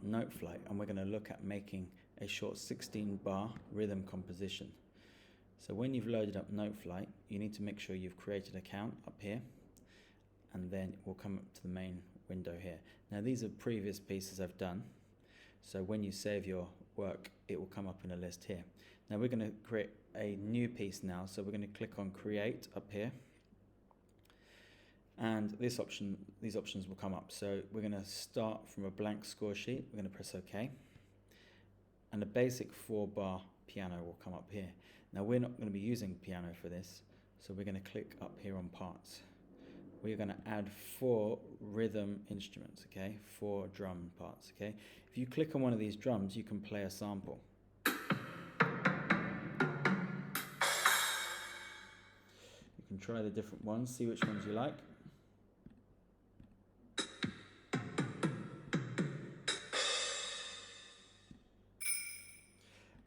Noteflight, and we're going to look at making a short 16 bar rhythm composition. So when you've loaded up Noteflight, you need to make sure you've created an account up here, and then we'll come up to the main window here. Now these are previous pieces I've done, so when you save your work it will come up in a list here. Now we're going to create a new piece now, so we're going to click on create up here, and these options will come up. So we're going to start from a blank score sheet, we're going to press OK, and a basic 4-bar piano will come up here. Now we're not going to be using piano for this, so we're going to click up here on parts. We're going to add 4 rhythm instruments, okay, 4 drum parts, okay. If you click on one of these drums, you can play a sample. You can try the different ones, see which ones you like.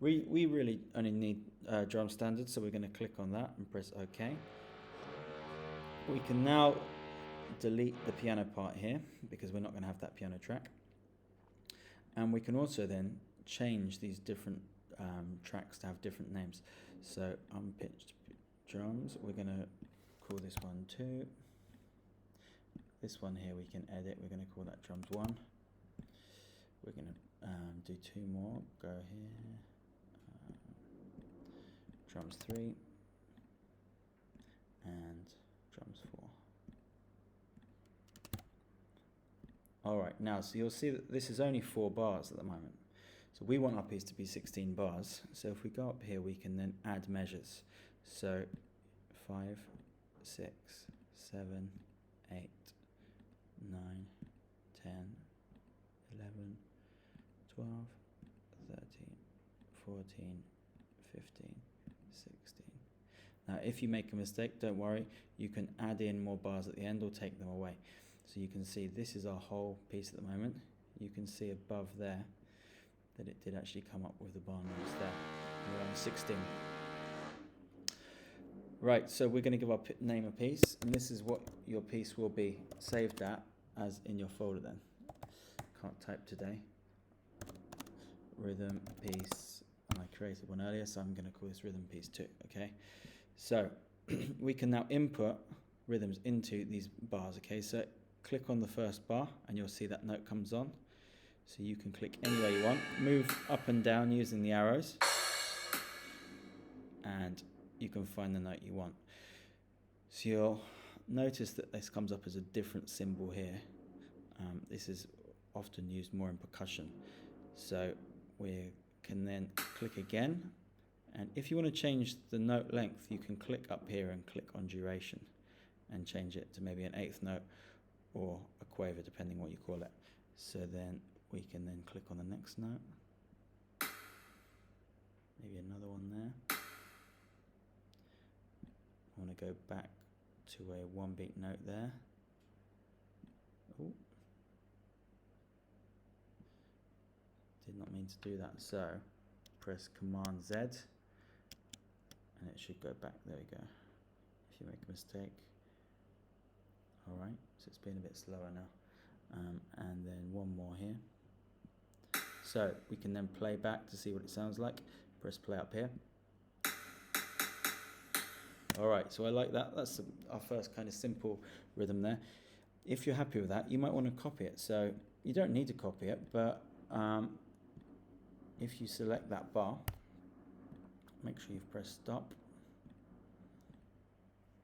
We really only need drum standards, so we're going to click on that and press OK. We can now delete the piano part here because we're not going to have that piano track. And we can also then change these different tracks to have different names. So unpitched drums, we're going to call this one 2. This one here we can edit, we're going to call that drums 1. We're going to do 2 more, go here. Drums 3 and drums 4. Alright, now so you'll see that this is only 4 bars at the moment. So we want our piece to be 16 bars. So if we go up here we can then add measures. So 5, 6, 7, 8, 9, 10, 11, 12, 13, 14, 15, 16. Now if you make a mistake, don't worry, you can add in more bars at the end or take them away. So you can see this is our whole piece at the moment. You can see above there that it did actually come up with the bar notes there. We're on 16. Right, so we're going to give our name a piece, and this is what your piece will be saved at as in your folder then. Can't type today. Rhythm piece. I created one earlier, so I'm going to call this rhythm piece 2, okay? So we can now input rhythms into these bars, okay? So click on the first bar and you'll see that note comes on. So you can click anywhere you want, move up and down using the arrows, and you can find the note you want. So you'll notice that this comes up as a different symbol here. This is often used more in percussion. So we can then click again, and if you want to change the note length you can click up here and click on duration and change it to maybe an 8th note or a quaver depending what you call it. So then we can then click on the next note, maybe another one there. I want to go back to a 1-beat note there. Ooh. Did not mean to do that, so press Command Z and it should go back. There we go. If you make a mistake. Alright, so it's been a bit slower now. And then one more here. So we can then play back to see what it sounds like. Press play up here. Alright, so I like that. That's our first kind of simple rhythm there. If you're happy with that, you might want to copy it. So you don't need to copy it, but if you select that bar, make sure you've pressed stop.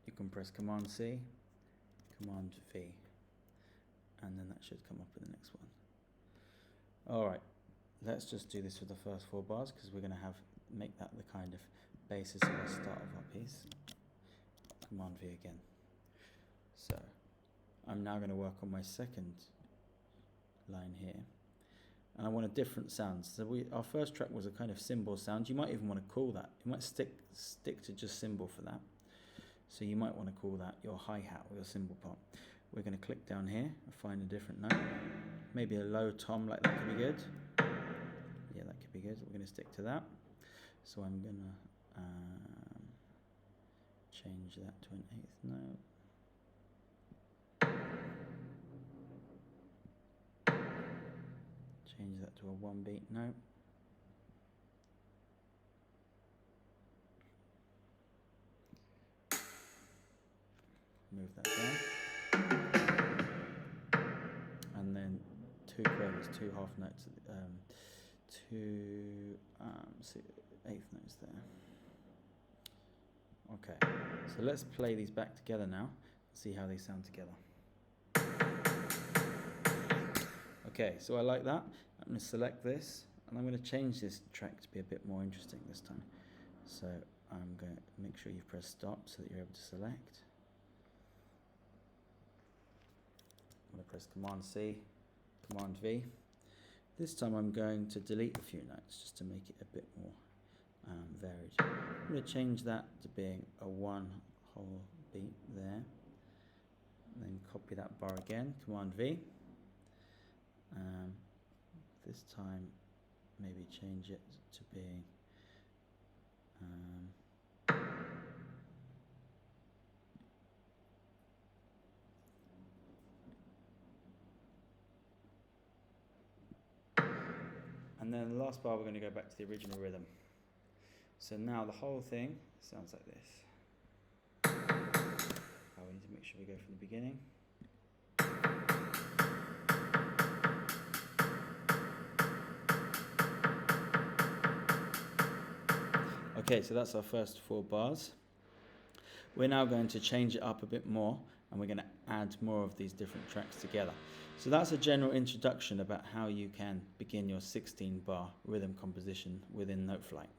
You can press Command C, Command V, and then that should come up with the next one. Alright, let's just do this for the first 4 bars because we're going to make that the kind of basis of the start of our piece. Command V again. So I'm now going to work on my second line here. And I want a different sound. So our first track was a kind of cymbal sound. You might even want to call that. You might stick to just cymbal for that. So you might want to call that your hi-hat or your cymbal part. We're going to click down here and find a different note. Maybe a low tom, like that could be good. Yeah, that could be good. We're going to stick to that. So I'm going to change that to an 8th note. Change that to a 1 beat note. Move that down. And then 2 quavers, 2 half notes, 2 eighth notes there. Okay, so let's play these back together now and see how they sound together. Okay, so I like that. I'm going to select this and I'm going to change this track to be a bit more interesting this time. So I'm going to make sure you press stop so that you're able to select. I'm going to press Command C, Command V. This time I'm going to delete a few notes just to make it a bit more varied. I'm going to change that to being a 1 whole beat there. And then copy that bar again, Command V. This time maybe change it to being and then the last bar we're going to go back to the original rhythm. So now the whole thing sounds like this. We need to make sure we go from the beginning. Okay, so that's our first 4 bars. We're now going to change it up a bit more and we're going to add more of these different tracks together. So that's a general introduction about how you can begin your 16-bar rhythm composition within Noteflight.